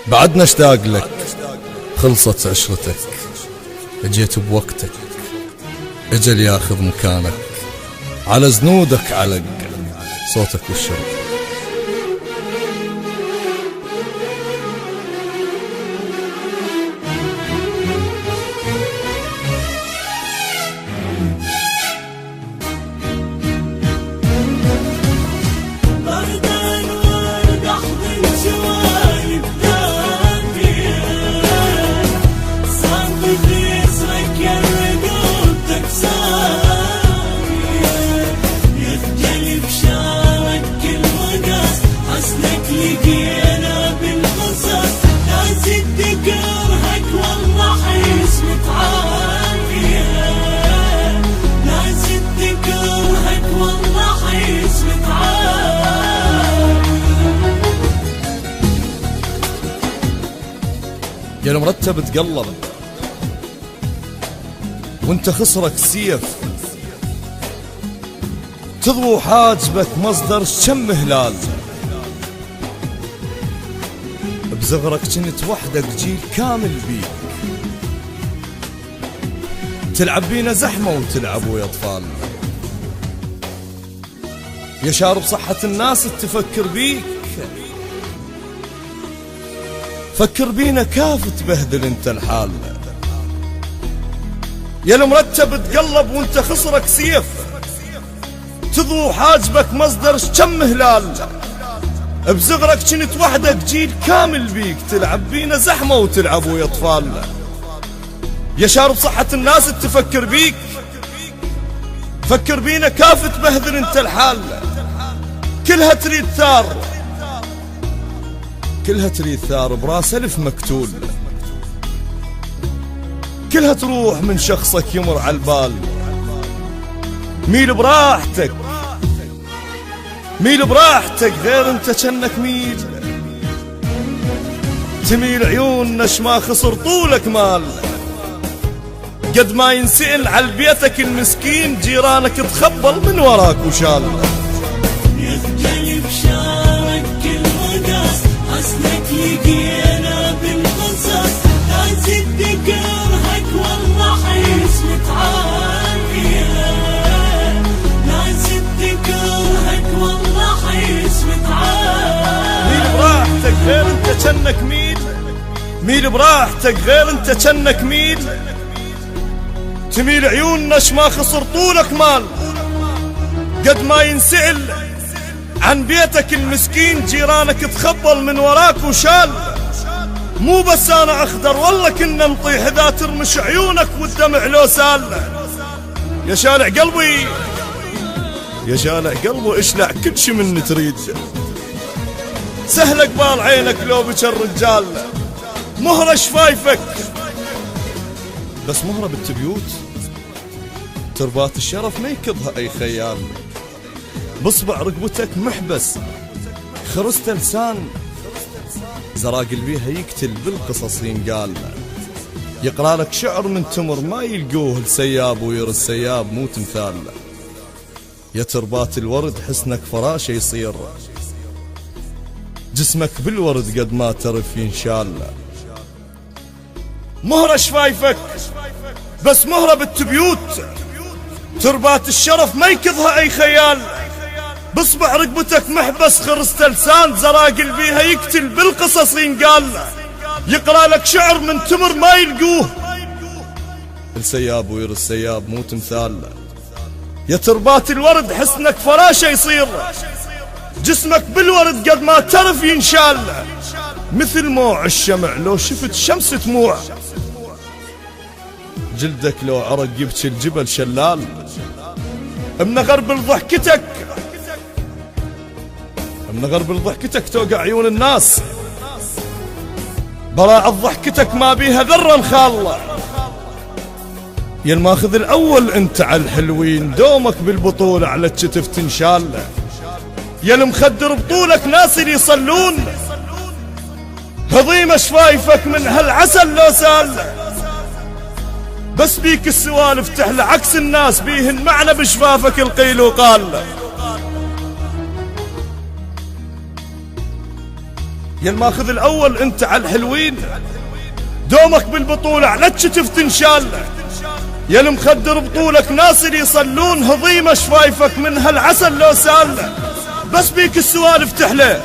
بعدنا اشتاق لك، خلصت عشرتك، اجيت بوقتك، اجل ياخذ مكانك، على زنودك علق صوتك والشوق. يا المرتب تقلب وانت خصرك سيف، تضوي حاجبك مصدر شم هلال، بزغرك كنت وحدك جيل كامل بيك، تلعب بينا زحمة وتلعبوا يا اطفال، يا شارب صحة الناس تفكر بيك، فكر بينا كاف تبهدل انت الحال، يا المرتب تقلب وانت خصرك سيف، تضو حاجبك مصدر شم هلال، بزغرك كنت وحدك جيل كامل بيك، تلعب بينا زحمة وتلعبوا يا اطفال، يا شارب صحة الناس تفكر بيك، فكر بينا كاف تبهدل انت الحال، كلها تريد ثار، كلها تريد ثار براس ألف مكتول، كلها تروح من شخصك يمر على البال، ميل براحتك، ميل براحتك غير انت جنك ميل، تميل عيوننا ما خسر طولك مال، قد ما ينسئل على بيتك المسكين، جيرانك تخبل من وراك وشال، يخجل بشارك المقاس، حسنك لقينا بالقصص، ناس تكرهك والله حيس متعافية، ناس تكرهك والله حيس متعافية، ميل براحتك غير انت جنك ميل، ميل براحتك غير انت جنك ميل، تميل عيوننا ما خسر طولك مال، قد ما ينسئل عن بيتك المسكين، جيرانك تخبل من وراك وشال، مو بس انا اخضر والله كنا نطيح اذا ترمش عيونك والدمع لو سال، يا شالع قلبي يا شالع قلبي اشلع كل شي مني تريد، سهل قبال عينك لو بك الرجال، مهرة شفايفك بس مهرة بالتبيوت، تربات الشرف ما يكضها اي خيال، بصبع رقبتك محبس خرست لسان، زراقل بيها يقتل بالقصص ينقال، يقرا لك شعر من تمر ما يلقوه السياب، وير السياب مو تمثال، يا تربات الورد حسنك فراشه يصير، جسمك بالورد قد ما ترف ينشال، مهرة شفايفك بس مهرة بالتبيوت، تربات الشرف ما يكضها اي خيال، بصبع رقبتك محبس خرست لسان، زراقل بيها يقتل بالقصص ينقال، يقرا لك شعر من تمر ما يلقوه السياب، وير السياب مو تمثال، يا تربات الورد حسنك فراشه يصير، جسمك بالورد قد ما ترف ينشال، مثل موع الشمع لو شفت شمس تموع، جلدك لو عرق يبكي الجبل شلال، منغربل ضحكتك منغربل ضحكتك توقع عيون الناس، براعة ضحكتك ما بيها ذرة نخال، يا الماخذ الأول انت على الحلوين، دومك بالبطولة على الكتف تنشال، يا المخدر بطولك ناس اللي يصلون، هضيمة شفايفك من هالعسل لو سال، بس بيك السوالف تحلى عكس الناس، بيهن معنى بشفافك القيل وقال، يا الماخذ الأول أنت على الحلوين، دومك بالبطولة على كتف تنشال، يا المخدر بطولك ناس اللي يصلون هضيمة شفايفك من هالعسل لو سال، بس بيك السوالف تحلى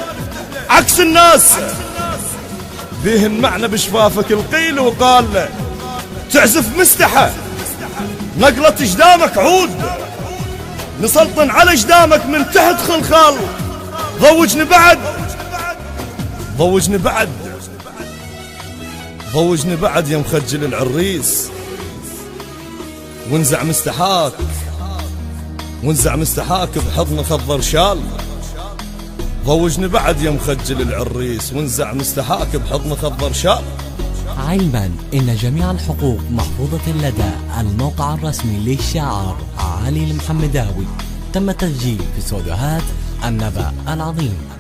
عكس الناس، بيهن معنى بشفافك القيل وقال، تعزف مستحى نقلة جدامك عود، نسلطن على جدامك من تحت خلخال، ضوجني بعد ضوجني بعد ضوجني بعد يا مخجل العريس، وانزع مستحاك وانزع مستحاك بحضن خضر شال، ضوجني بعد يا مخجل العريس، وانزع مستحاك بحضن خضر شال. علما إن جميع الحقوق محفوظة لدى الموقع الرسمي للشاعر علي المحمداوي، تم تسجيل في استوديوهات النبأ العظيم.